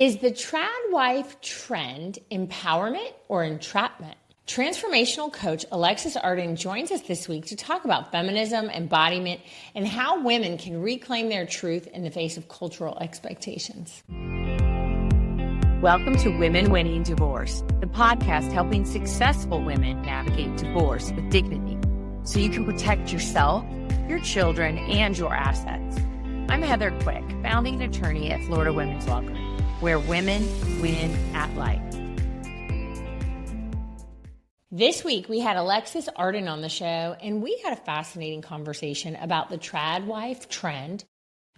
Is the trad wife trend empowerment or entrapment? Transformational coach Alexis Artin joins us this week to talk about feminism, embodiment, and how women can reclaim their truth in the face of cultural expectations. Welcome to Women Winning Divorce, the podcast helping successful women navigate divorce with dignity so you can protect yourself, your children, and your assets. I'm Heather Quick, founding attorney at Florida Women's Law Group, where women win at life. This week, we had Alexis Artin on the show, and we had a fascinating conversation about the trad wife trend,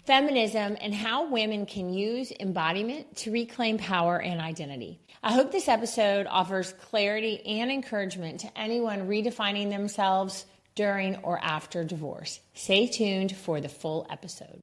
feminism, and how women can use embodiment to reclaim power and identity. I hope this episode offers clarity and encouragement to anyone redefining themselves during or after divorce. Stay tuned for the full episode.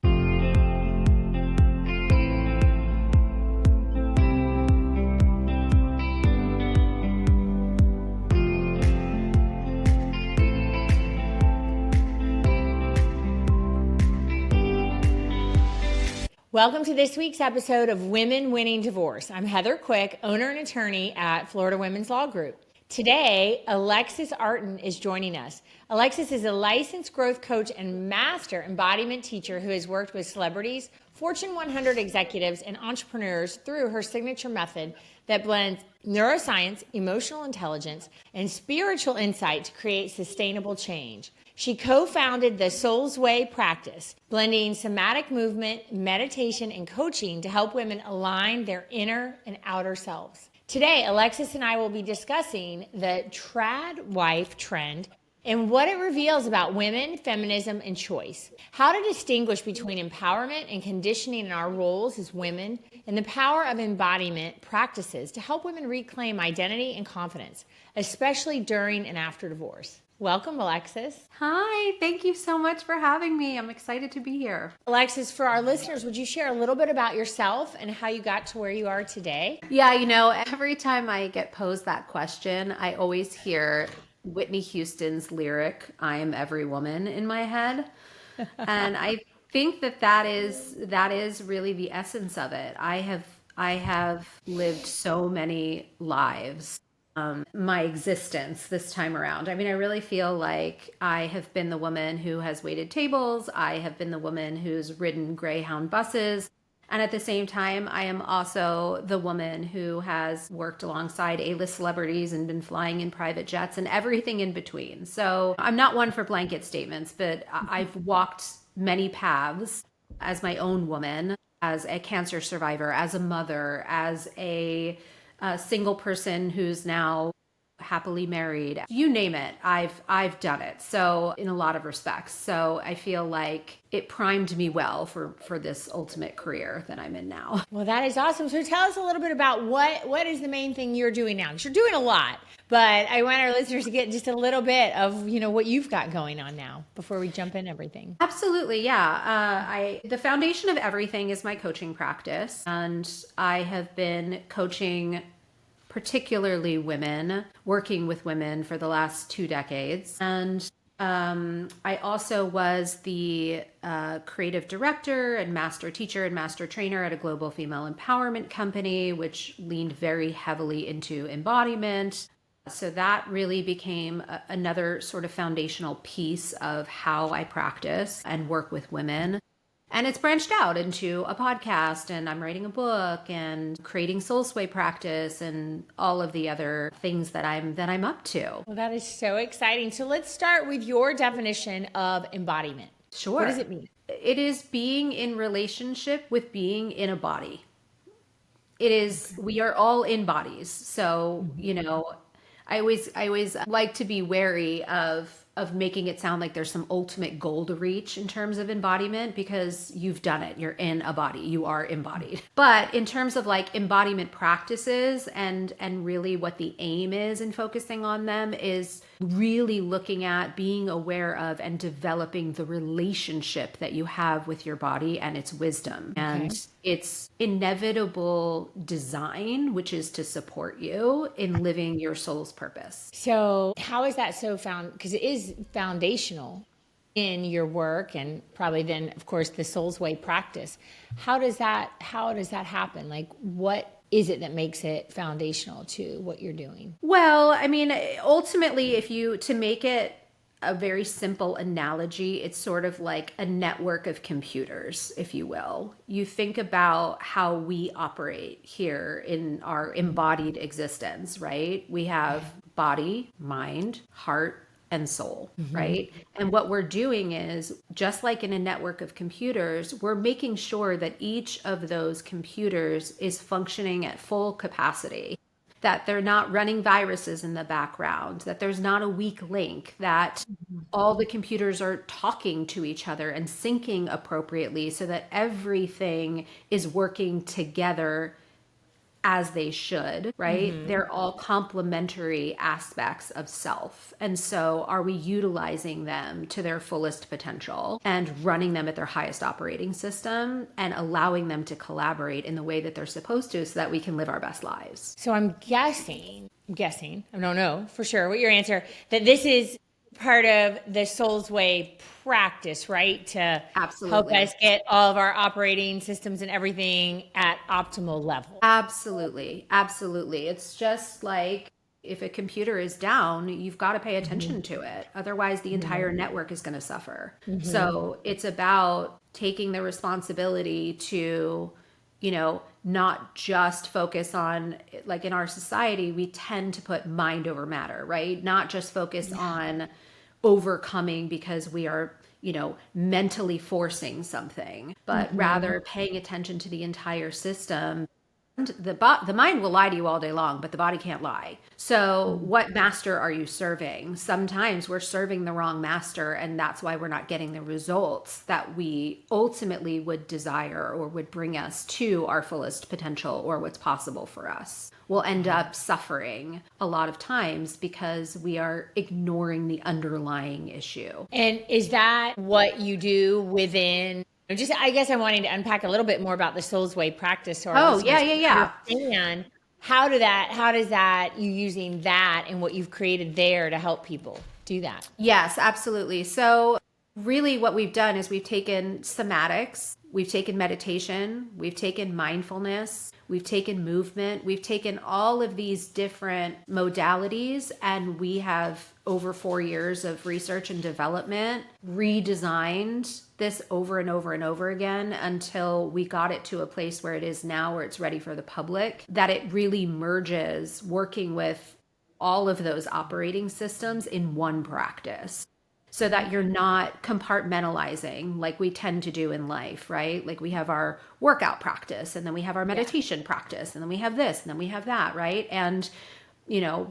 Welcome to this week's episode of Women Winning Divorce. I'm Heather Quick, owner and attorney at Florida Women's Law Group. Today, Alexis Artin is joining us. Alexis is a licensed growth coach and master embodiment teacher who has worked with celebrities, Fortune 100 executives, and entrepreneurs through her signature method that blends neuroscience, emotional intelligence, and spiritual insight to create sustainable change. She co-founded the Selves practice, blending somatic movement, meditation, and coaching to help women align their inner and outer selves. Today, Alexis and I will be discussing the trad wife trend and what it reveals about women, feminism, and choice. How to distinguish between empowerment and conditioning in our roles as women, and the power of embodiment practices to help women reclaim identity and confidence, especially during and after divorce. Welcome, Alexis. Hi, thank you so much for having me. I'm excited to be here. Alexis, for our listeners, would you share a little bit about yourself and how you got to where you are today? Yeah, every time I get posed that question, I always hear Whitney Houston's lyric, "I am every woman," in my head. And I think that is really the essence of it. I have lived so many lives. My existence this time around. I mean, I really feel like I have been the woman who has waited tables. I have been the woman who's ridden Greyhound buses. And at the same time, I am also the woman who has worked alongside A-list celebrities and been flying in private jets and everything in between. So I'm not one for blanket statements, but I've walked many paths as my own woman, as a cancer survivor, as a mother, as a single person who's now happily married. You name it, I've done it. So in a lot of respects. So I feel like it primed me well for this ultimate career that I'm in now. Well, that is awesome. So tell us a little bit about what is the main thing you're doing now? Because you're doing a lot, but I want our listeners to get just a little bit of, what you've got going on now before we jump in everything. Absolutely. Yeah. The foundation of everything is my coaching practice. And I have been coaching particularly women, working with women for the last 2 decades. And I also was the creative director and master teacher and master trainer at a global female empowerment company, which leaned very heavily into embodiment. So that really became another sort of foundational piece of how I practice and work with women. And it's branched out into a podcast, and I'm writing a book and creating Soul Sway practice and all of the other things that I'm up to. Well, that is so exciting. So let's start with your definition of embodiment. Sure. What does it mean? It is being in relationship with being in a body. It is, we are all in bodies. So, I always like to be wary of making it sound like there's some ultimate goal to reach in terms of embodiment, because you've done it. You're in a body. You are embodied. But in terms of like embodiment practices and really what the aim is in focusing on them is really looking at being aware of and developing the relationship that you have with your body and its wisdom and its inevitable design, which is to support you in living your soul's purpose. So how is that so because it is foundational in your work, and probably then, of course, the Soul's Way practice. How does that happen? Like, what is it that makes it foundational to what you're doing? Well, I mean, ultimately, to make it a very simple analogy, it's sort of like a network of computers, if you will. You think about how we operate here in our embodied existence, right? We have body, mind, heart, and soul, right? And what we're doing is, just like in a network of computers, we're making sure that each of those computers is functioning at full capacity, that they're not running viruses in the background, that there's not a weak link, that all the computers are talking to each other and syncing appropriately so that everything is working together as they should, right? They're all complementary aspects of self. And so are we utilizing them to their fullest potential and running them at their highest operating system and allowing them to collaborate in the way that they're supposed to so that we can live our best lives? So I'm guessing, I don't know for sure what your answer, that this is part of the Soul's Way practice, right? To Absolutely. help us get all of our operating systems and everything at optimal level. Absolutely. Absolutely. It's just like if a computer is down, you've got to pay attention to it. Otherwise, the entire network is going to suffer. So it's about taking the responsibility to, not just focus on, like in our society, we tend to put mind over matter, right? Not just focus on overcoming because we are, mentally forcing something, but rather paying attention to the entire system. The mind will lie to you all day long, but the body can't lie. So what master are you serving? Sometimes we're serving the wrong master, and that's why we're not getting the results that we ultimately would desire or would bring us to our fullest potential or what's possible for us. We'll end up suffering a lot of times because we are ignoring the underlying issue. And is that what you do within? Just, I guess I'm wanting to unpack a little bit more about the Soul's Way practice. So our listeners understand how does that, you using that and what you've created there to help people do that? Yes, absolutely. So really what we've done is we've taken somatics, we've taken meditation, we've taken mindfulness, we've taken movement, we've taken all of these different modalities, and we have, over 4 years of research and development, redesigned this over and over and over again until we got it to a place where it is now, where it's ready for the public, that it really merges working with all of those operating systems in one practice, so that you're not compartmentalizing like we tend to do in life, right? Like we have our workout practice, and then we have our meditation practice, and then we have this, and then we have that, right? And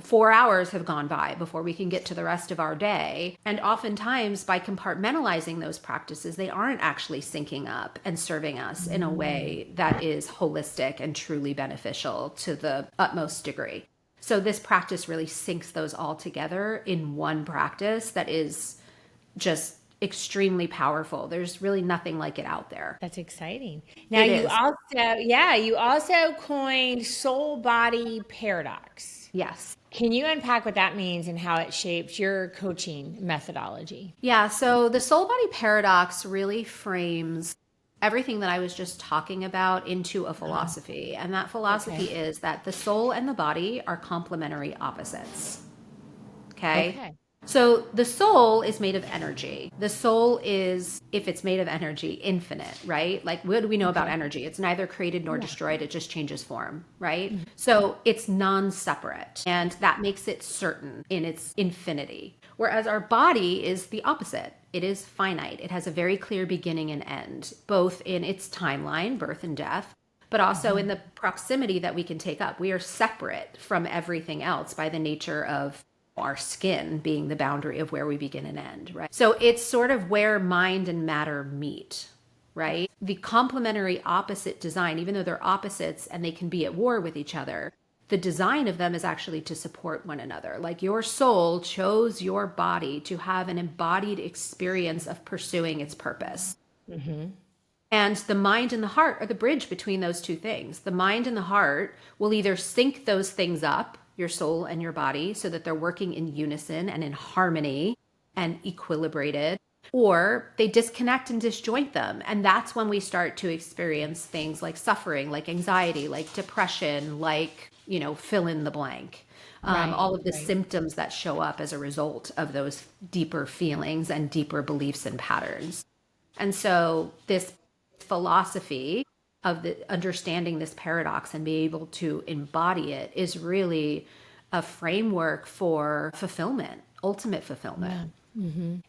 4 hours have gone by before we can get to the rest of our day. And oftentimes by compartmentalizing those practices, they aren't actually syncing up and serving us in a way that is holistic and truly beneficial to the utmost degree. So this practice really syncs those all together in one practice that is just extremely powerful. There's really nothing like it out there. That's exciting. Now you also coined soul body paradox. Yes. Can you unpack what that means and how it shapes your coaching methodology? Yeah. So the soul body paradox really frames everything that I was just talking about into a philosophy. And that philosophy is that the soul and the body are complementary opposites. Okay. So the soul is made of energy. The soul is, if it's made of energy, infinite, right? Like, what do we know about energy? It's neither created nor destroyed. It just changes form, right? So it's non-separate, and that makes it certain in its infinity. Whereas our body is the opposite. It is finite. It has a very clear beginning and end, both in its timeline, birth and death, but also in the proximity that we can take up. We are separate from everything else by the nature of our skin being the boundary of where we begin and end, right? So it's sort of where mind and matter meet, right? The complementary opposite design, even though they're opposites and they can be at war with each other, the design of them is actually to support one another. Like your soul chose your body to have an embodied experience of pursuing its purpose. And the mind and the heart are the bridge between those two things. The mind and the heart will either sync those things up, your soul and your body, so that they're working in unison and in harmony and equilibrated, or they disconnect and disjoint them. And that's when we start to experience things like suffering, like anxiety, like depression, like, fill in the blank. Right, All of the right. symptoms that show up as a result of those deeper feelings and deeper beliefs and patterns. And so this philosophy of the understanding this paradox and be able to embody it is really a framework for fulfillment, ultimate fulfillment.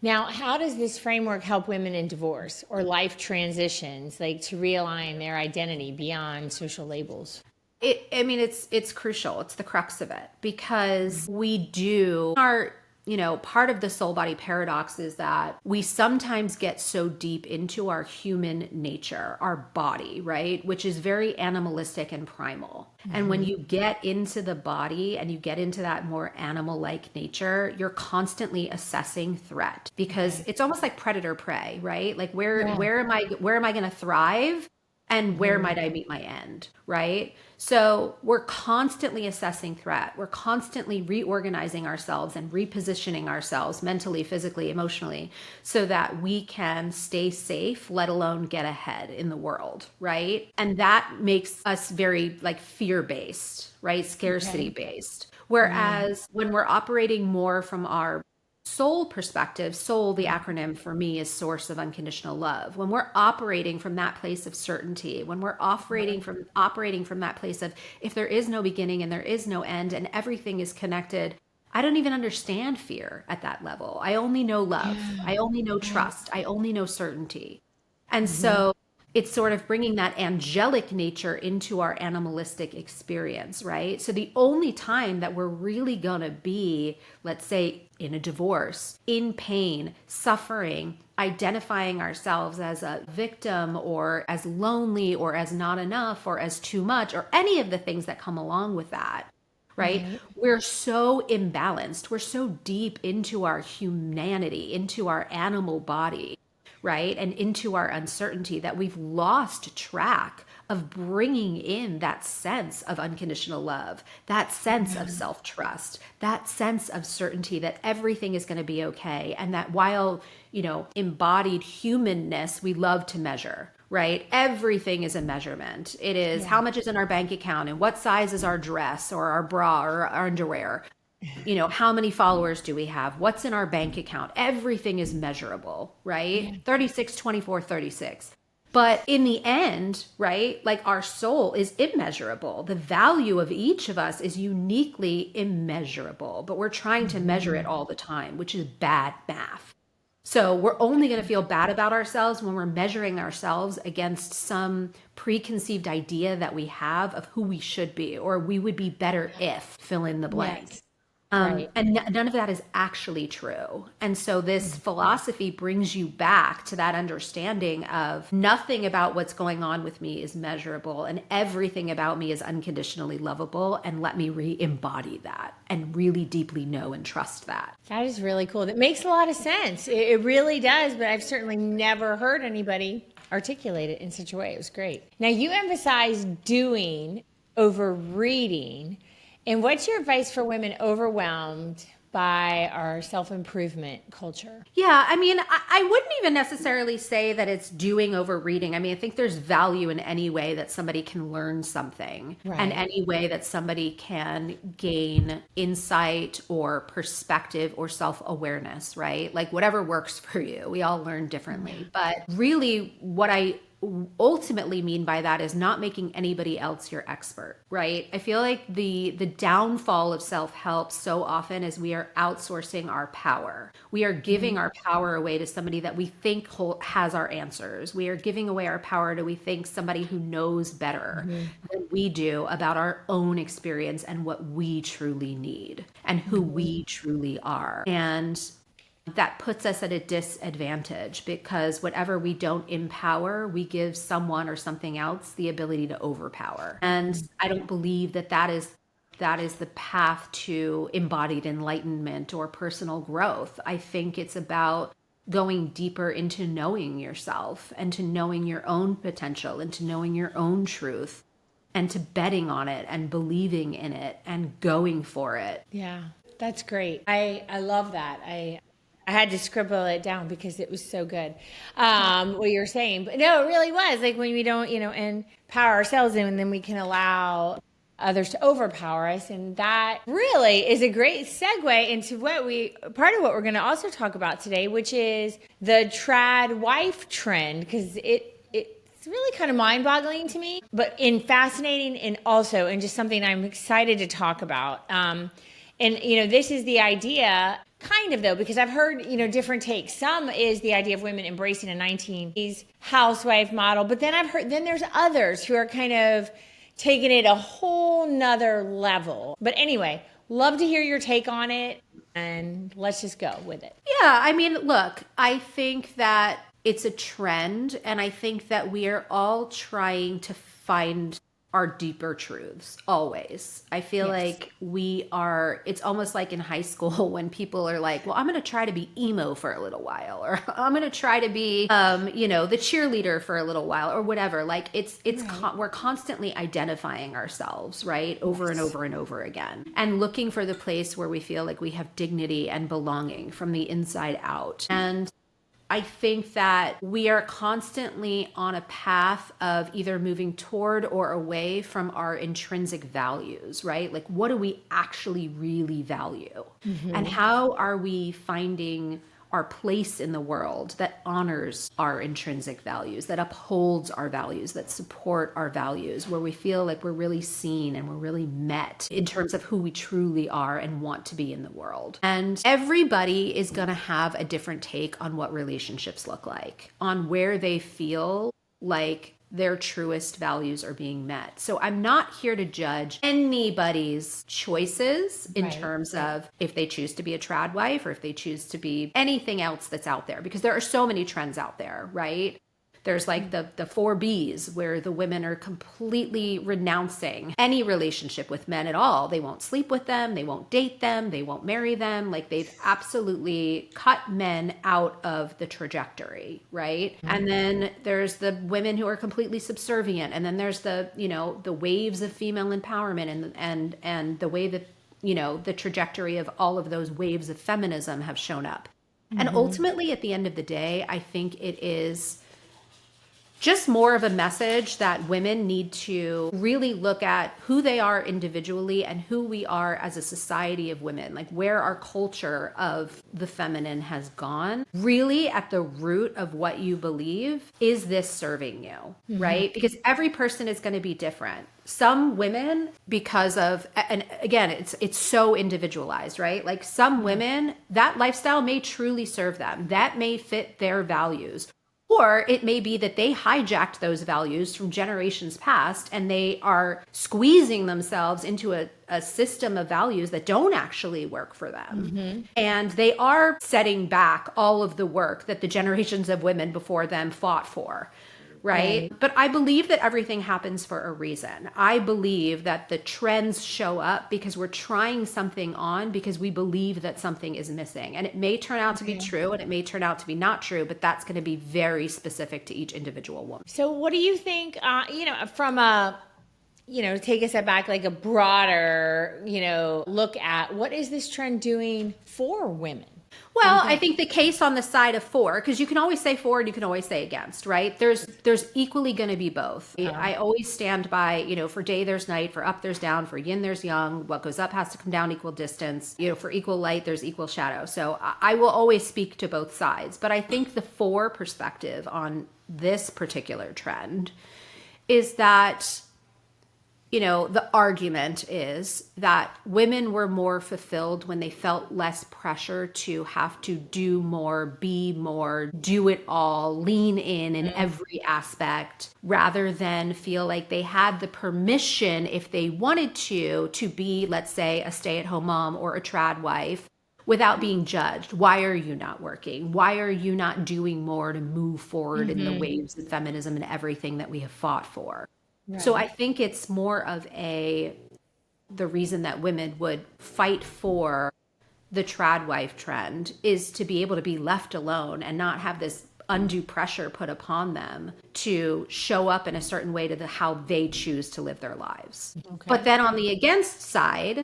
Now, how does this framework help women in divorce or life transitions, like to realign their identity beyond social labels? It's crucial. It's the crux of it because we do our, part of the soul body paradox is that we sometimes get so deep into our human nature, our body, right? Which is very animalistic and primal. And when you get into the body and you get into that more animal-like nature, you're constantly assessing threat because it's almost like predator prey, right? Like where am I going to thrive? And where might I meet my end, right? So we're constantly assessing threat. We're constantly reorganizing ourselves and repositioning ourselves mentally, physically, emotionally, so that we can stay safe, let alone get ahead in the world, right? And that makes us very like fear-based, right? Scarcity-based. Whereas when we're operating more from our soul perspective, soul, the acronym for me is source of unconditional love. When we're operating from that place of certainty, when we're operating from that place of if there is no beginning and there is no end and everything is connected, I don't even understand fear at that level. I only know love. I only know trust. I only know certainty. And so it's sort of bringing that angelic nature into our animalistic experience, right? So the only time that we're really going to be, let's say, in a divorce, in pain, suffering, identifying ourselves as a victim or as lonely or as not enough or as too much or any of the things that come along with that, right? We're so imbalanced. We're so deep into our humanity, into our animal body, right? And into our uncertainty that we've lost track of bringing in that sense of unconditional love, that sense of self-trust, that sense of certainty that everything is going to be okay. And that while, embodied humanness, we love to measure, right? Everything is a measurement. It is how much is in our bank account and what size is our dress or our bra or our underwear. How many followers do we have? What's in our bank account? Everything is measurable, right? 36, 24, 36. But in the end, right, like our soul is immeasurable. The value of each of us is uniquely immeasurable, but we're trying to measure it all the time, which is bad math. So we're only going to feel bad about ourselves when we're measuring ourselves against some preconceived idea that we have of who we should be, or we would be better if fill in the blank. Yes. And none of that is actually true. And so this philosophy brings you back to that understanding of nothing about what's going on with me is measurable and everything about me is unconditionally lovable. And let me re-embody that and really deeply know and trust that. That is really cool. That makes a lot of sense. It really does, but I've certainly never heard anybody articulate it in such a way. It was great. Now, you emphasize doing over reading. And what's your advice for women overwhelmed by our self-improvement culture? Yeah, I wouldn't even necessarily say that it's doing over reading. I think there's value in any way that somebody can learn something and any way that somebody can gain insight or perspective or self-awareness, right? Like whatever works for you. We all learn differently. But really what I ultimately mean by that is not making anybody else your expert, right? I feel like the downfall of self-help so often is we are outsourcing our power. We are giving our power away to somebody that we think has our answers. We are giving away our power to we think somebody who knows better than we do about our own experience and what we truly need and who we truly are. And that puts us at a disadvantage because whatever we don't empower, we give someone or something else the ability to overpower. And I don't believe that is the path to embodied enlightenment or personal growth. I think it's about going deeper into knowing yourself and to knowing your own potential and to knowing your own truth and to betting on it and believing in it and going for it. Yeah, that's great. I love that. I I had to scribble it down because it was so good, what you were saying. But no, it really was. Like when we don't, empower ourselves and then we can allow others to overpower us. And that really is a great segue into part of what we're going to also talk about today, which is the trad wife trend, because it's really kind of mind-boggling to me, but fascinating and just something I'm excited to talk about. This is the idea, kind of though, because I've heard, different takes. Some is the idea of women embracing a 1980s housewife model, but then there's others who are kind of taking it a whole nother level. But anyway, love to hear your take on it, and let's just go with it. Yeah, I mean, look, I think that it's a trend, and I think that we are all trying to find our deeper truths always. I feel like it's almost like in high school when people are like, well, I'm going to try to be emo for a little while, or I'm going to try to be, the cheerleader for a little while, or whatever. Like we're constantly identifying ourselves, right? Over and over and over again, and looking for the place where we feel like we have dignity and belonging from the inside out. And I think that we are constantly on a path of either moving toward or away from our intrinsic values, right? Like, what do we actually really value? Mm-hmm. And how are we finding our place in the world that honors our intrinsic values, that upholds our values, that support our values, where we feel like we're really seen and we're really met in terms of who we truly are and want to be in the world. And everybody is going to have a different take on what relationships look like, on where they feel like their truest values are being met. So I'm not here to judge anybody's choices in terms of if they choose to be a trad wife or if they choose to be anything else that's out there, because there are so many trends out there, right? There's like the 4Bs where the women are completely renouncing any relationship with men at all. They won't sleep with them. They won't date them. They won't marry them. Like they've absolutely cut men out of the trajectory, right? Mm-hmm. And then there's the women who are completely subservient. And then there's the waves of female empowerment and the way that, the trajectory of all of those waves of feminism have shown up. Mm-hmm. And ultimately, at the end of the day, I think it is just more of a message that women need to really look at who they are individually and who we are as a society of women, like where our culture of the feminine has gone. Really at the root of what you believe, is this serving you, mm-hmm. right? Because every person is going to be different. Some women, because of, and again, it's so individualized, right? Like some women, that lifestyle may truly serve them. That may fit their values. Or it may be that they hijacked those values from generations past and they are squeezing themselves into a system of values that don't actually work for them. Mm-hmm. And they are setting back all of the work that the generations of women before them fought for. Right? But I believe that everything happens for a reason. I believe that the trends show up because we're trying something on because we believe that something is missing. And it may turn out to be true and it may turn out to be not true, but that's going to be very specific to each individual woman. So what do you think, from a, take a step back, like a broader, look at what is this trend doing for women? Well, I think the case on the side of for, because you can always say for and you can always say against, right? There's equally going to be both. I always stand by, for day there's night, for up there's down, for yin there's yang. What goes up has to come down equal distance. For equal light there's equal shadow. So I will always speak to both sides. But I think the for perspective on this particular trend is that, the argument is that women were more fulfilled when they felt less pressure to have to do more, be more, do it all, lean in every aspect, rather than feel like they had the permission, if they wanted to be, let's say, a stay-at-home mom or a trad wife, without being judged. Why are you not working? Why are you not doing more to move forward in the waves of feminism and everything that we have fought for? Right. So I think it's more of the reason that women would fight for the trad wife trend is to be able to be left alone and not have this undue pressure put upon them to show up in a certain way to how they choose to live their lives. Okay. But then on the against side,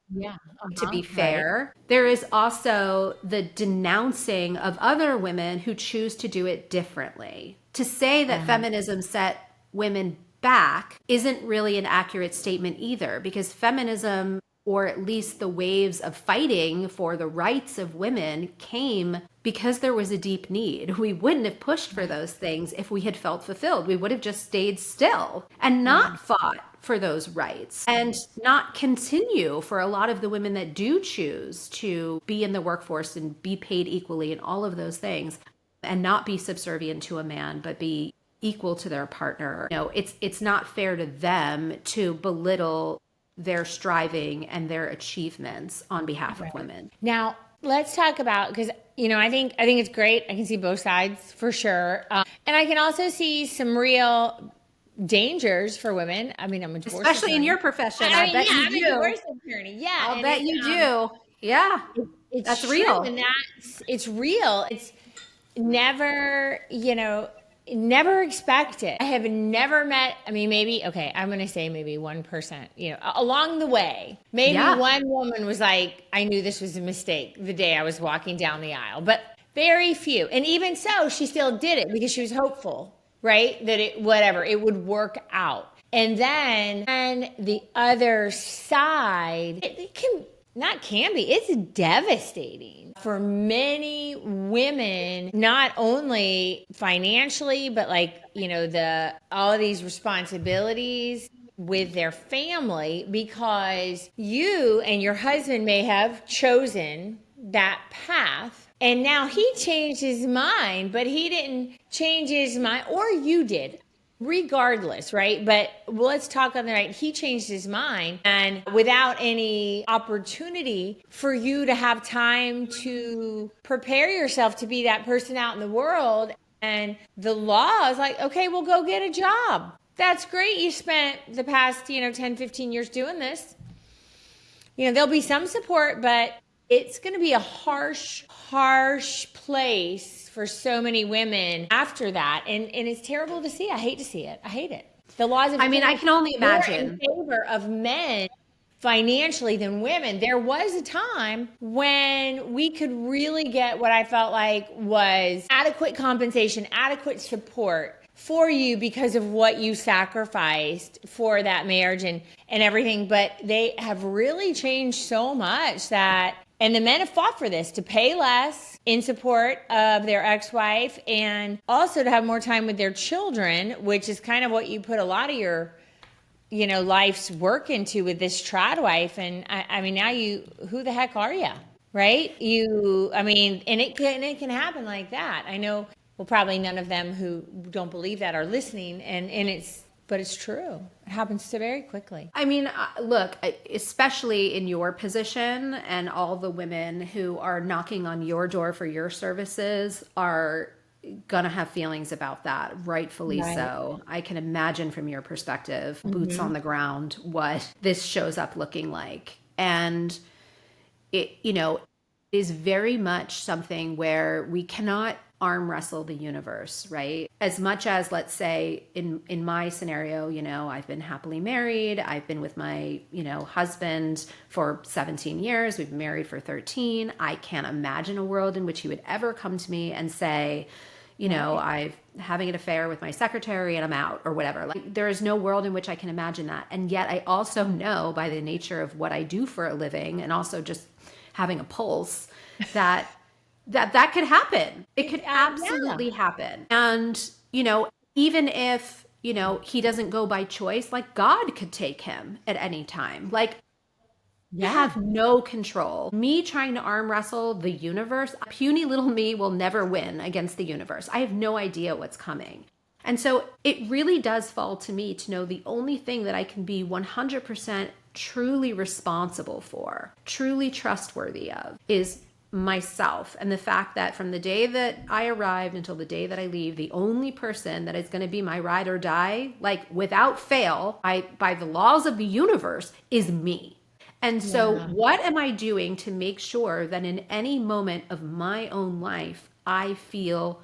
to be fair, there is also the denouncing of other women who choose to do it differently. To say that feminism set women back isn't really an accurate statement either, because feminism, or at least the waves of fighting for the rights of women, came because there was a deep need. We wouldn't have pushed for those things if we had felt fulfilled. We would have just stayed still and not fought for those rights, and not continue for a lot of the women that do choose to be in the workforce and be paid equally and all of those things, and not be subservient to a man, but be equal to their partner. You know, it's not fair to them to belittle their striving and their achievements on behalf of women. Now, let's talk about, because, you know, I think it's great. I can see both sides for sure. And I can also see some real dangers for women. I mean, I'm a divorce especially attorney. in your profession. I mean, bet I'm you a do. divorce attorney. Yeah. I'll bet you do. Yeah. That's true, real. And it's real. It's never, never expect it. I have never met, I'm going to say maybe 1%, along the way. Maybe one woman was like, I knew this was a mistake the day I was walking down the aisle, but very few. And even so, she still did it because she was hopeful, right? That it would work out. And then the other side, it's devastating for many women, not only financially, but all of these responsibilities with their family, because you and your husband may have chosen that path. And now he changed his mind, but he didn't change his mind, or you did. Regardless, right? But let's talk on the right. He changed his mind, and without any opportunity for you to have time to prepare yourself to be that person out in the world. And the law is like, okay, well, go get a job. That's great. You spent the past, 10, 15 years doing this. There'll be some support, but it's going to be a harsh place for so many women after that. And it's terrible to see. I hate to see it. I hate it. The laws of, I can only imagine, in favor of men financially than women. There was a time when we could really get what I felt like was adequate compensation, adequate support for you because of what you sacrificed for that marriage and everything. But they have really changed so much and the men have fought for this, to pay less in support of their ex-wife, and also to have more time with their children, which is kind of what you put a lot of your, life's work into with this trad wife. And now who the heck are you? Right? And it can happen like that. I know, well, probably none of them who don't believe that are listening, but it's true. It happens so very quickly. Look, especially in your position, and all the women who are knocking on your door for your services are gonna have feelings about that, rightfully so. I can imagine from your perspective, boots on the ground, what this shows up looking like. And it is very much something where we cannot arm wrestle the universe, right? As much as, let's say, in my scenario, I've been happily married. I've been with my, husband for 17 years. We've been married for 13. I can't imagine a world in which he would ever come to me and say, I'm having an affair with my secretary and I'm out, or whatever. Like, there is no world in which I can imagine that. And yet I also know, by the nature of what I do for a living, and also just having a pulse, that could happen. It could absolutely happen. And, even if, he doesn't go by choice, like, God could take him at any time. Like, you have no control. Me trying to arm wrestle the universe, puny little me will never win against the universe. I have no idea what's coming. And so it really does fall to me to know the only thing that I can be 100% truly responsible for, truly trustworthy of, is myself. And the fact that from the day that I arrived until the day that I leave, the only person that is going to be my ride or die, like without fail, by the laws of the universe, is me. And so what am I doing to make sure that in any moment of my own life, I feel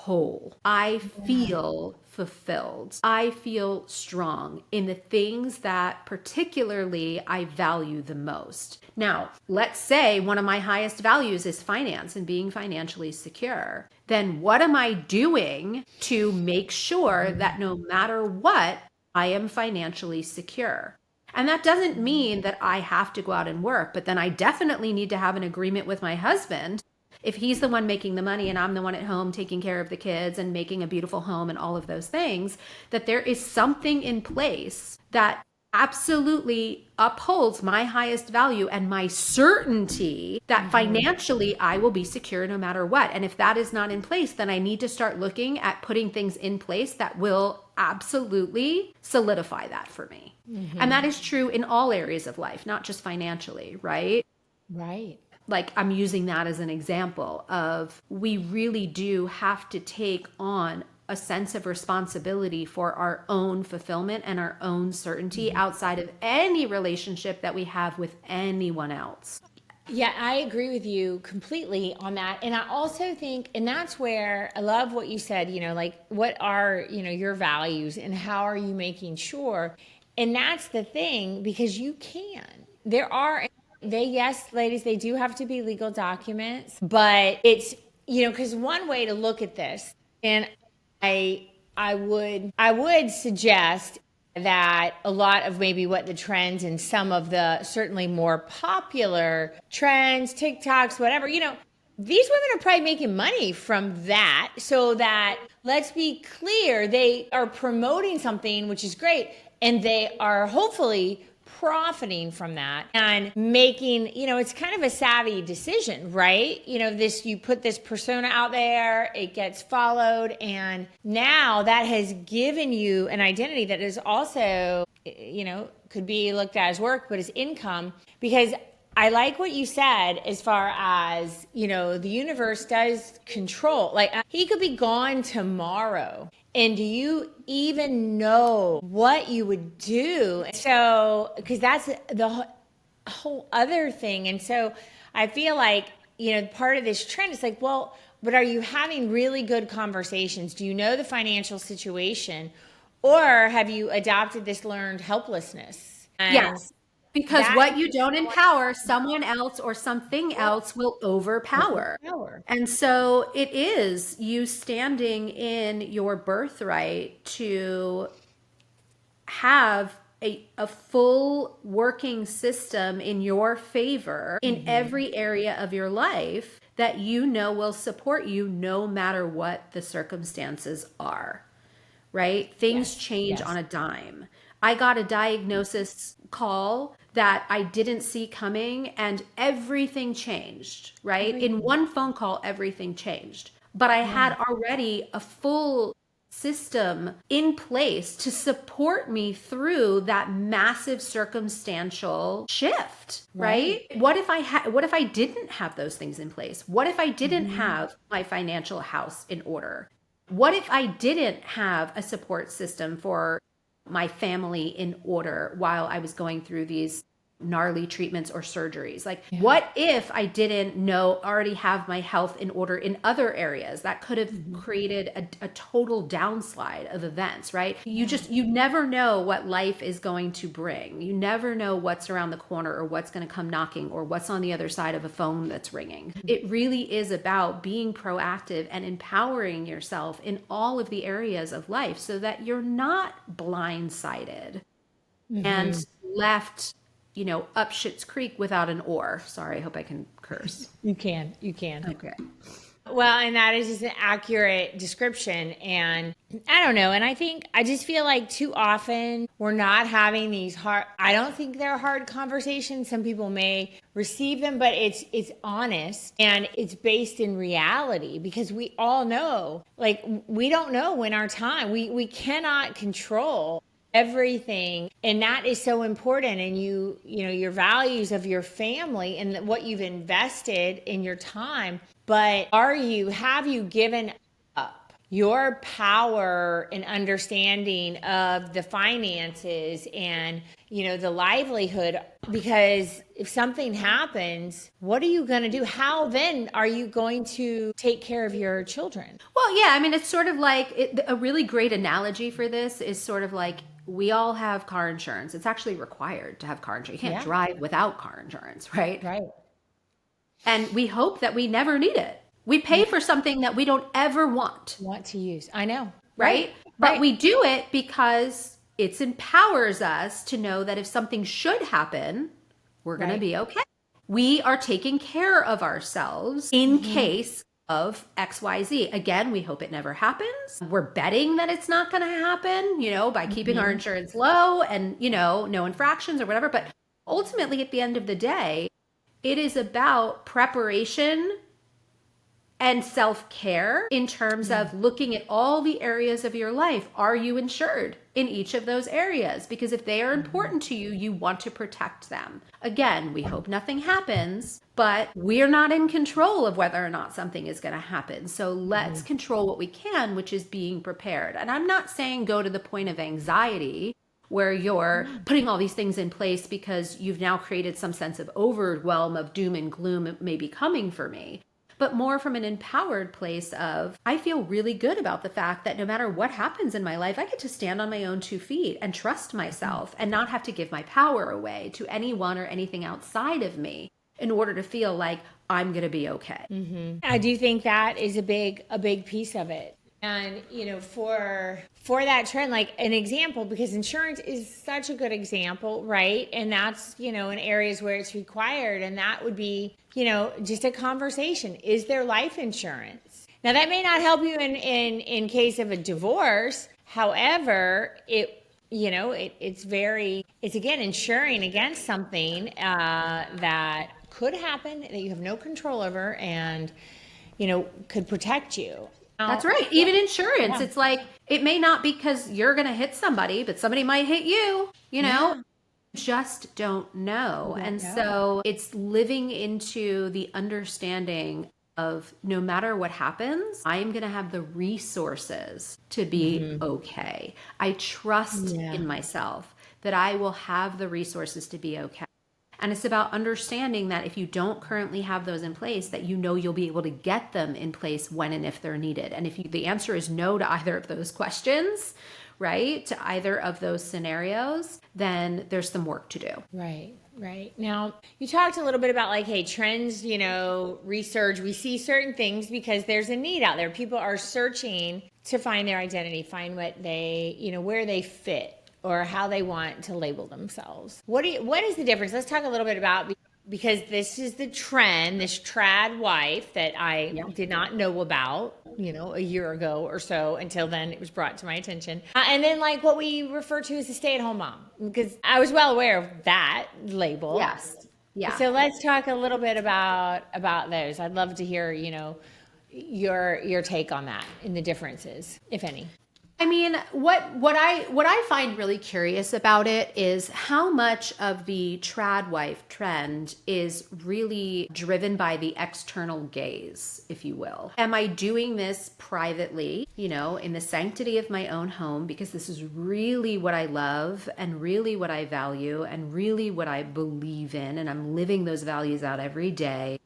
whole. I feel fulfilled. I feel strong in the things that particularly I value the most. Now, let's say one of my highest values is finance and being financially secure. Then what am I doing to make sure that no matter what, I am financially secure? And that doesn't mean that I have to go out and work, but then I definitely need to have an agreement with my husband. If he's the one making the money and I'm the one at home taking care of the kids and making a beautiful home and all of those things, that there is something in place that absolutely upholds my highest value and my certainty that financially I will be secure no matter what. And if that is not in place, then I need to start looking at putting things in place that will absolutely solidify that for me. And that is true in all areas of life, not just financially, right? Right. Like I'm using that as an example of we really do have to take on a sense of responsibility for our own fulfillment and our own certainty outside of any relationship that we have with anyone else. Yeah, I agree with you completely on that. And I also think, and that's where I love what you said, like what are, your values and how are you making sure? And that's the thing, because you can. Yes, ladies, they do have to be legal documents, but it's, because one way to look at this, and I would suggest that a lot of maybe what the trends and some of the certainly more popular trends, TikToks, whatever, these women are probably making money from that. So that, let's be clear, they are promoting something, which is great. And they are hopefully profiting from that and making, it's kind of a savvy decision, right? You put this persona out there, it gets followed, and now that has given you an identity that is also, could be looked at as work, but as income. Because I like what you said as far as, the universe does control. Like, he could be gone tomorrow. And do you even know what you would do? So, because that's the whole other thing. And so I feel like, part of this trend is like, well, but are you having really good conversations? Do you know the financial situation? Or have you adopted this learned helplessness? And yes. Because what you don't empower, someone else or something else will overpower. And so it is you standing in your birthright to have a full working system in your favor in every area of your life that will support you no matter what the circumstances are, right? Things change on a dime. I got a diagnosis call that I didn't see coming and everything changed, right? In one phone call, everything changed. But I had already a full system in place to support me through that massive circumstantial shift, right? What if I didn't have those things in place? What if I didn't have my financial house in order? What if I didn't have a support system for my family in order while I was going through these gnarly treatments or surgeries? Like, what if I didn't already have my health in order in other areas? That could have created a total downslide of events, right? You never know what life is going to bring. You never know what's around the corner or what's going to come knocking or what's on the other side of a phone that's ringing. It really is about being proactive and empowering yourself in all of the areas of life so that you're not blindsided and left up Schitt's Creek without an oar. Sorry, I hope I can curse. You can. Okay. Well, and that is just an accurate description. And I don't know. And I just feel like too often we're not having these I don't think they're hard conversations. Some people may receive them, but it's honest and it's based in reality, because we all know, like, we don't know when our time, we cannot control everything, and that is so important. And your values of your family and what you've invested in your time, but have you given up your power and understanding of the finances and, the livelihood. Because if something happens, what are you going to do? How then are you going to take care of your children? Well, yeah, I mean, it's sort of like a really great analogy for this is sort of like we all have car insurance. It's actually required to have car insurance. You can't drive without car insurance, right? Right. And we hope that we never need it. We pay for something that we don't ever want To use. I know. right? But we do it because it empowers us to know that if something should happen, we're going to be okay. We are taking care of ourselves in case of XYZ. Again, we hope it never happens. We're betting that it's not going to happen, by keeping our insurance low and, no infractions or whatever. But ultimately, at the end of the day, it is about preparation and self-care in terms of looking at all the areas of your life. Are you insured in each of those areas? Because if they are important to you, you want to protect them. Again, we hope nothing happens, but we're not in control of whether or not something is going to happen. So let's control what we can, which is being prepared. And I'm not saying go to the point of anxiety where you're putting all these things in place because you've now created some sense of overwhelm of doom and gloom may be coming for me. But more from an empowered place of, I feel really good about the fact that no matter what happens in my life, I get to stand on my own 2 feet and trust myself and not have to give my power away to anyone or anything outside of me in order to feel like I'm going to be okay. I do think that is a big piece of it. And, for that trend, like an example, because insurance is such a good example, right? And that's, in areas where it's required. And that would be, just a conversation. Is there life insurance? Now, that may not help you in case of a divorce. However, it's again, insuring against something that could happen that you have no control over and, could protect you. That's right. Even insurance, it's like, it may not be because you're going to hit somebody, but somebody might hit you, just don't know. So it's living into the understanding of no matter what happens, I am going to have the resources to be okay. I trust in myself that I will have the resources to be okay. And it's about understanding that if you don't currently have those in place, that you'll be able to get them in place when and if they're needed. And if the answer is no to either of those questions, right, to either of those scenarios, then there's some work to do. Right. Now, you talked a little bit about trends, research. We see certain things because there's a need out there. People are searching to find their identity, find what they, where they fit, or how they want to label themselves. What is the difference? Let's talk a little bit about, because this is the trend, this trad wife that I did not know about, a year ago or so. Until then, it was brought to my attention. And then what we refer to as a stay-at-home mom, because I was well aware of that label. Yes. Yeah. So let's talk a little bit about those. I'd love to hear, your take on that and the differences, if any. I mean, what I find really curious about it is how much of the trad wife trend is really driven by the external gaze, if you will. Am I doing this privately, in the sanctity of my own home, because this is really what I love and really what I value and really what I believe in, and I'm living those values out every day,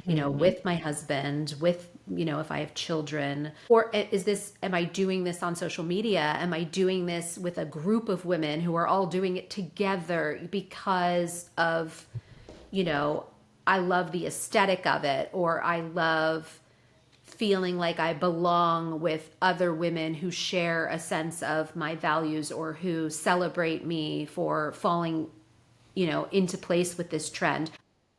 with my husband, with, if I have children? Or am I doing this on social media? Am I doing this with a group of women who are all doing it together because of, I love the aesthetic of it, or I love feeling like I belong with other women who share a sense of my values or who celebrate me for falling, into place with this trend.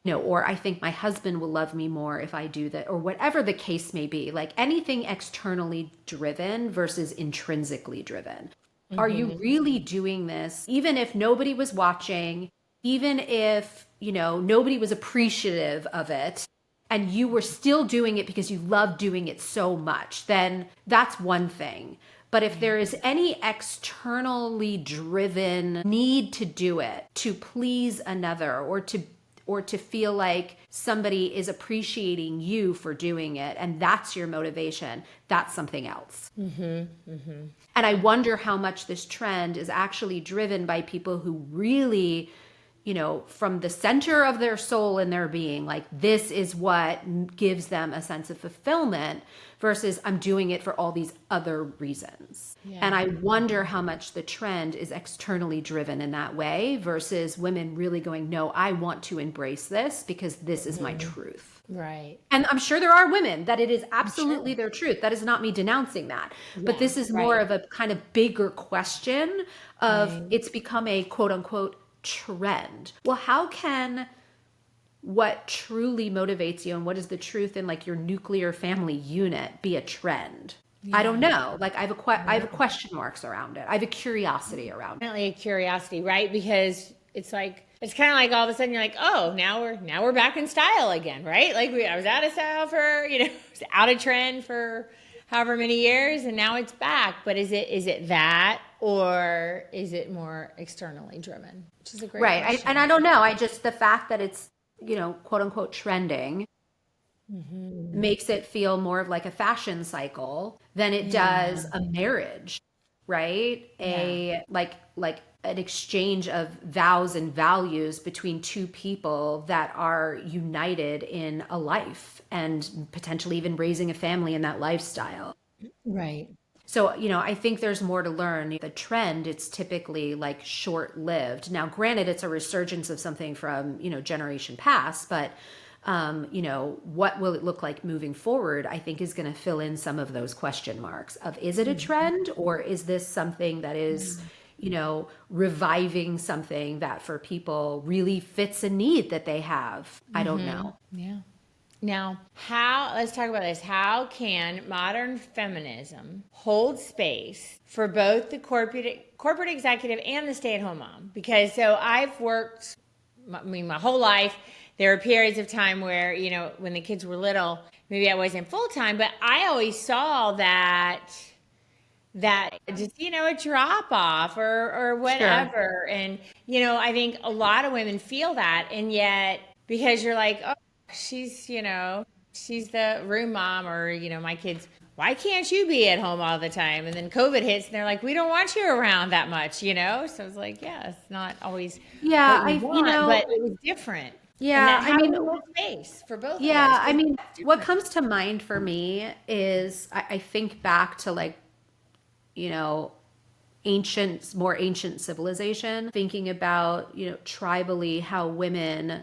Or I think my husband will love me more if I do that, or whatever the case may be. Like anything externally driven versus intrinsically driven. Are you really doing this, even if nobody was watching, even if, nobody was appreciative of it, and you were still doing it because you love doing it so much, then that's one thing. But if there is any externally driven need to do it to please another or to or to feel like somebody is appreciating you for doing it and that's your motivation, that's something else. And I wonder how much this trend is actually driven by people who really, you know, from the center of their soul and their being, like this is what gives them a sense of fulfillment versus I'm doing it for all these other reasons. Yeah. And I wonder how much the trend is externally driven in that way versus women really going, no, I want to embrace this because this is my truth. Right. And I'm sure there are women that it is absolutely their truth. That is not me denouncing that. But this is more of a kind of bigger question of it's become a quote unquote trend. Well, how can what truly motivates you and what is the truth in like your nuclear family unit be a trend? I don't know. Like I have question marks around it. I have a curiosity around it. Definitely a curiosity, right? Because it's like, it's kind of like all of a sudden you're like, oh, now we're back in style again, right? Like I was out of style for, you know, it was out of trend for however many years and now it's back. But is it that or is it more externally driven? Which is a great question. And I don't know. I just, the fact that it's, you know, quote unquote trending makes it feel more of like a fashion cycle than it does a marriage, right? Like an exchange of vows and values between two people that are united in a life and potentially even raising a family in that lifestyle. Right. So, you know, I think there's more to learn. The trend, it's typically like short-lived. Now, granted, it's a resurgence of something from, you know, generation past, but, you know, what will it look like moving forward, I think is going to fill in some of those question marks of, is it a trend or is this something that is, you know, reviving something that for people really fits a need that they have? I don't know. Yeah. Now, let's talk about this. How can modern feminism hold space for both the corporate executive and the stay-at-home mom? Because so I've worked, my whole life. There were periods of time where, you know, when the kids were little, maybe I wasn't full-time, but I always saw that just, you know, a drop off or whatever. Sure. And, you know, I think a lot of women feel that. And yet, because you're like, oh, she's, you know, she's the room mom or, you know, my kids, why can't you be at home all the time? And then COVID hits and they're like, we don't want you around that much, you know? So it's like, yeah, it's not always what you want, but it was different. Yeah, I mean, space for both. Yeah, I mean, what comes to mind for me is I think back to like, you know, more ancient civilization, thinking about, you know, tribally how women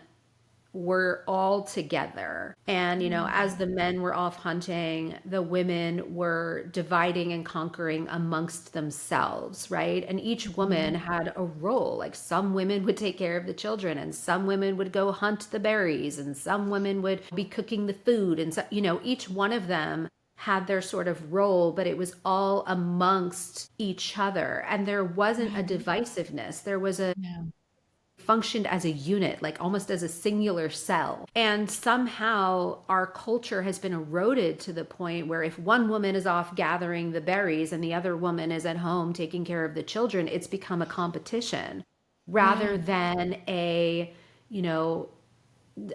were all together. And, you know, as the men were off hunting, the women were dividing and conquering amongst themselves, right? And each woman had a role. Like some women would take care of the children and some women would go hunt the berries and some women would be cooking the food. And so, you know, each one of them had their sort of role, but it was all amongst each other. And there wasn't a divisiveness. There was functioned as a unit, like almost as a singular cell. And somehow our culture has been eroded to the point where if one woman is off gathering the berries and the other woman is at home taking care of the children, it's become a competition rather than a, you know,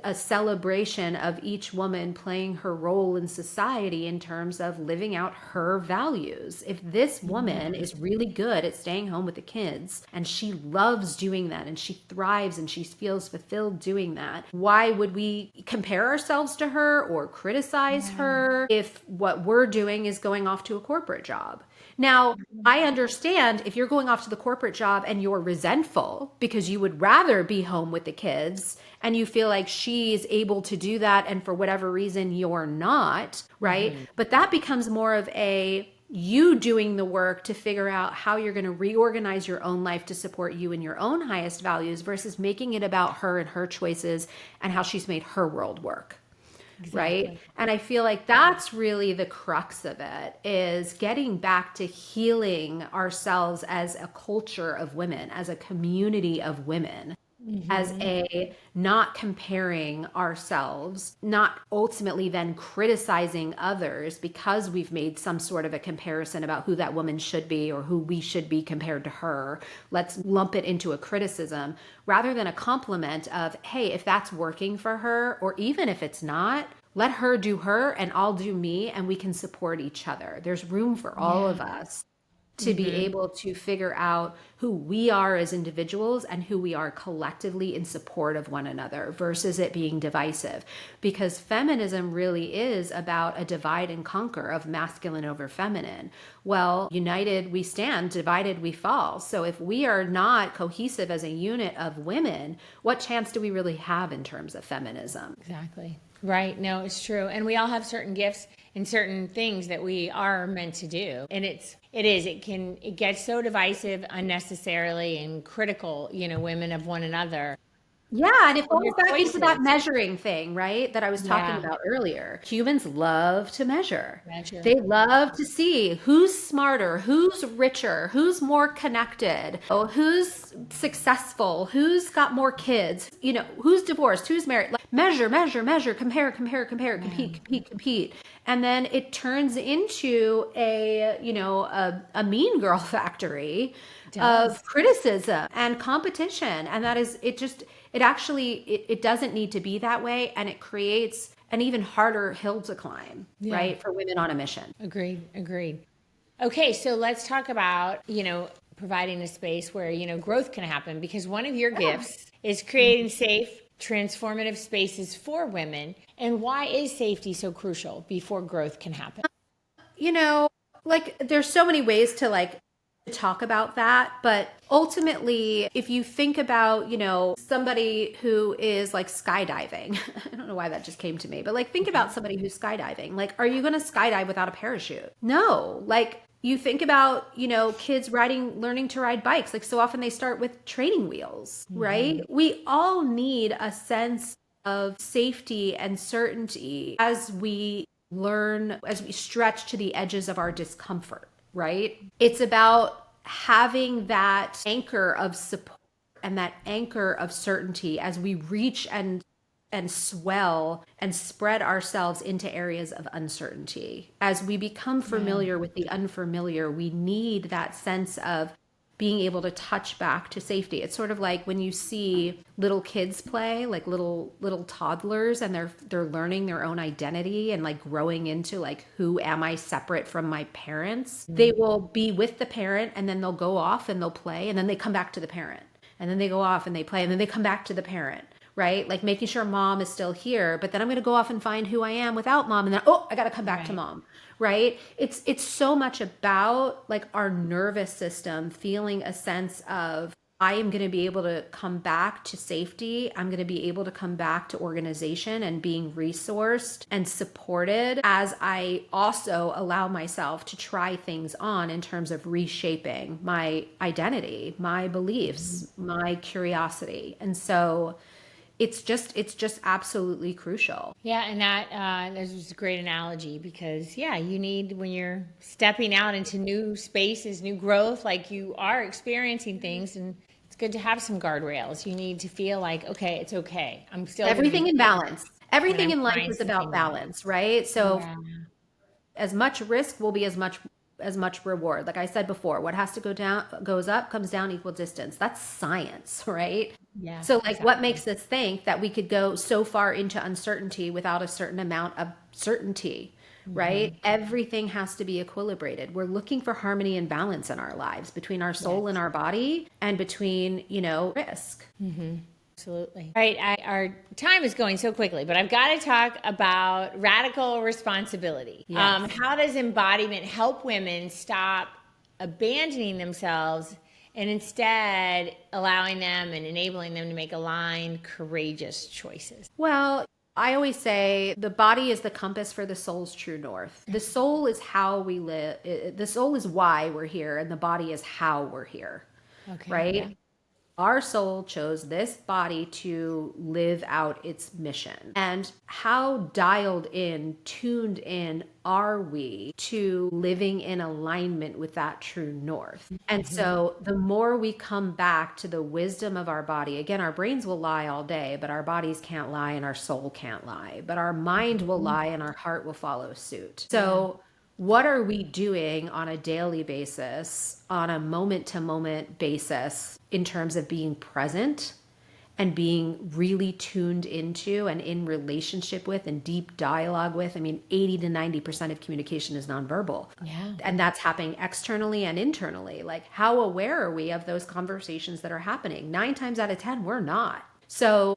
a celebration of each woman playing her role in society in terms of living out her values. If this woman is really good at staying home with the kids and she loves doing that and she thrives and she feels fulfilled doing that, why would we compare ourselves to her or criticize her if what we're doing is going off to a corporate job? Now, I understand if you're going off to the corporate job and you're resentful because you would rather be home with the kids and you feel like she is able to do that and for whatever reason you're not, right? But that becomes more of a you doing the work to figure out how you're going to reorganize your own life to support you and your own highest values versus making it about her and her choices and how she's made her world work. Exactly. Right. And I feel like that's really the crux of it, is getting back to healing ourselves as a culture of women, as a community of women, as a not comparing ourselves, not ultimately then criticizing others because we've made some sort of a comparison about who that woman should be or who we should be compared to her. Let's lump it into a criticism rather than a compliment of, hey, if that's working for her, or even if it's not, let her do her and I'll do me, and we can support each other. There's room for all of us to be able to figure out who we are as individuals and who we are collectively in support of one another versus it being divisive. Because feminism really is about a divide and conquer of masculine over feminine. Well, united we stand, divided we fall. So if we are not cohesive as a unit of women, what chance do we really have in terms of feminism? Exactly. Right. No, it's true. And we all have certain gifts and certain things that we are meant to do. And it gets so divisive unnecessarily and critical, women of one another. Yeah, and it falls Your back into that choices. measuring thing, right? That I was talking Yeah. about earlier. Humans love to measure. Measure. They love to see who's smarter, who's richer, who's more connected, who's successful, who's got more kids, who's divorced, who's married. Like, measure, measure, measure, compare, compare, compare, compete, compete, compete. And then it turns into a mean girl factory of criticism and competition. And that is, it doesn't need to be that way. And it creates an even harder hill to climb, right? For women on a mission. Agreed. Okay, so let's talk about, providing a space where, growth can happen, because one of your gifts is creating safe, transformative spaces for women. And why is safety so crucial before growth can happen? There's so many ways to talk about that, but ultimately, if you think about, somebody who is skydiving, I don't know why that just came to me, but think about somebody who's skydiving. Are you going to skydive without a parachute? No. You think about, kids learning to ride bikes. So often they start with training wheels, right? We all need a sense of safety and certainty as we stretch to the edges of our discomfort, right? It's about having that anchor of support and that anchor of certainty as we reach and swell and spread ourselves into areas of uncertainty. As we become familiar with the unfamiliar, we need that sense of being able to touch back to safety. It's sort of like when you see little kids play, little toddlers, and they're learning their own identity and growing into who am I separate from my parents? They will be with the parent, and then they'll go off and they'll play, and then they come back to the parent. And then they go off and they play, and then they come back to the parent, right? Making sure mom is still here, but then I'm going to go off and find who I am without mom, and then I got to come back to mom. Right? It's so much about our nervous system feeling a sense of, I am going to be able to come back to safety. I'm going to be able to come back to organization and being resourced and supported as I also allow myself to try things on in terms of reshaping my identity, my beliefs, my curiosity. And so it's just absolutely crucial. Yeah, and that is a great analogy, because you need, when you're stepping out into new spaces, new growth, you are experiencing things, and it's good to have some guardrails. You need to feel okay, it's okay. I'm still Everything in balance. Everything in life is about balance, right? So as much risk will be as much reward. Like I said before, what has to go down goes up, comes down equal distance. That's science, right? Yeah. So what makes us think that we could go so far into uncertainty without a certain amount of certainty, right? Everything has to be equilibrated. We're looking for harmony and balance in our lives between our soul and our body, and between, risk. Absolutely. All right. Our time is going so quickly, but I've got to talk about radical responsibility. Yes. How does embodiment help women stop abandoning themselves and instead allowing them and enabling them to make aligned, courageous choices? Well, I always say the body is the compass for the soul's true north. The soul is how we live. The soul is why we're here, and the body is how we're here. Okay. Right? Yeah. Our soul chose this body to live out its mission. And how dialed in, tuned in are we to living in alignment with that true north? And so the more we come back to the wisdom of our body, again, our brains will lie all day, but our bodies can't lie and our soul can't lie, but our mind will lie and our heart will follow suit. So what are we doing on a daily basis, on a moment to moment basis, in terms of being present and being really tuned into and in relationship with and deep dialogue with? I mean, 80 to 90% of communication is nonverbal. Yeah. And that's happening externally and internally. Like, how aware are we of those conversations that are happening? 9 times out of 10, we're not. So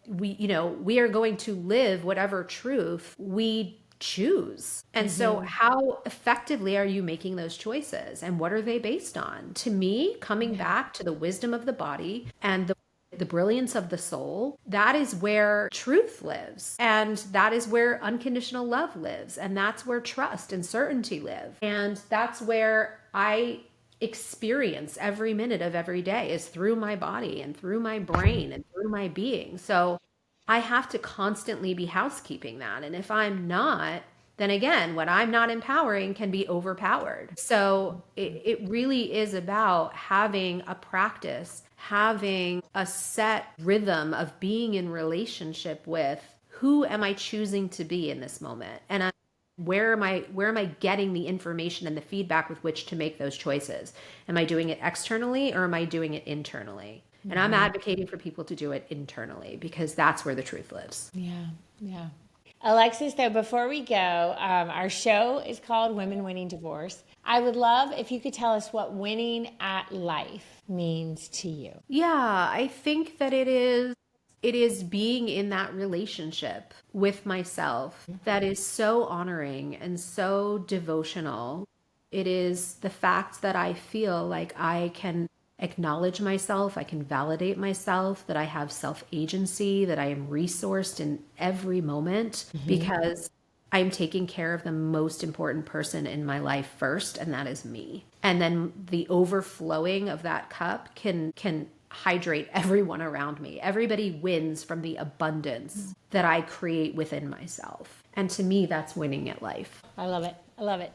we are going to live whatever truth we choose. And so how effectively are you making those choices, and what are they based on? To me, coming back to the wisdom of the body and the brilliance of the soul, that is where truth lives. And that is where unconditional love lives. And that's where trust and certainty live. And that's where I experience every minute of every day, is through my body and through my brain and through my being. So I have to constantly be housekeeping that. And if I'm not, then again, what I'm not empowering can be overpowered. So it really is about having a practice, having a set rhythm of being in relationship with who am I choosing to be in this moment? And where am I getting the information and the feedback with which to make those choices? Am I doing it externally or am I doing it internally? And I'm advocating for people to do it internally, because that's where the truth lives. Yeah. Alexis, though, before we go, our show is called Women Winning Divorce. I would love if you could tell us what winning at life means to you. Yeah, I think that it is being in that relationship with myself that is so honoring and so devotional. It is the fact that I feel like I can acknowledge myself, I can validate myself, that I have self-agency, that I am resourced in every moment, because I'm taking care of the most important person in my life first, and that is me. And then the overflowing of that cup can hydrate everyone around me. Everybody wins from the abundance that I create within myself. And to me, that's winning at life. I love it.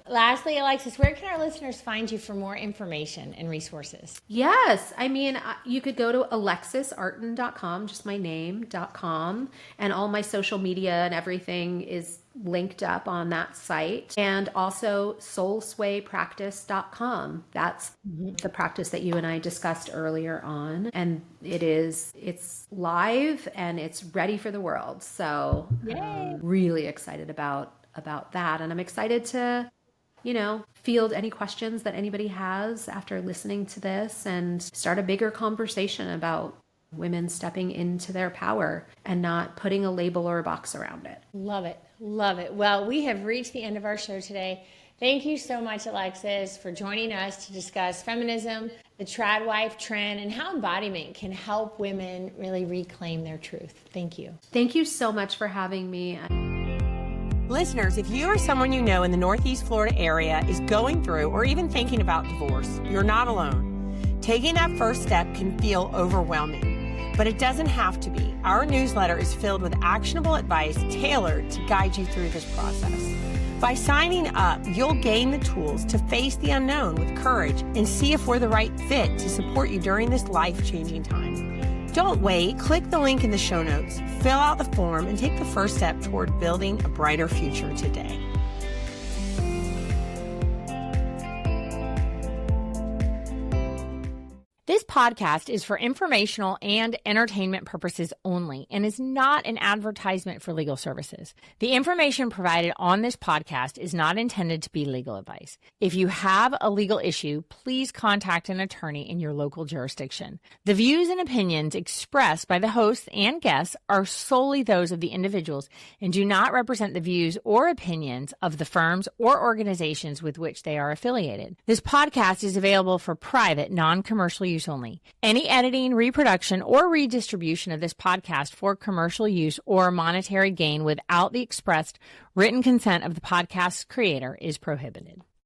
Lastly, Alexis, where can our listeners find you for more information and resources? Yes. I mean, you could go to alexisartin.com, just my name.com, and all my social media and everything is linked up on that site. And also soulswaypractice.com. That's the practice that you and I discussed earlier on. And it's live and it's ready for the world. So really excited about that. And I'm excited to, field any questions that anybody has after listening to this, and start a bigger conversation about women stepping into their power and not putting a label or a box around it. Love it. Well, we have reached the end of our show today. Thank you so much, Alexis, for joining us to discuss feminism, the trad wife trend, and how embodiment can help women really reclaim their truth. Thank you. Thank you so much for having me. Listeners, if you or someone you know in the Northeast Florida area is going through or even thinking about divorce, you're not alone. Taking that first step can feel overwhelming, but it doesn't have to be. Our newsletter is filled with actionable advice tailored to guide you through this process. By signing up, you'll gain the tools to face the unknown with courage and see if we're the right fit to support you during this life-changing time. Don't wait. Click the link in the show notes, fill out the form, and take the first step toward building a brighter future today. This podcast is for informational and entertainment purposes only and is not an advertisement for legal services. The information provided on this podcast is not intended to be legal advice. If you have a legal issue, please contact an attorney in your local jurisdiction. The views and opinions expressed by the hosts and guests are solely those of the individuals and do not represent the views or opinions of the firms or organizations with which they are affiliated. This podcast is available for private, non-commercial use only. Any editing, reproduction, or redistribution of this podcast for commercial use or monetary gain without the expressed written consent of the podcast's creator is prohibited.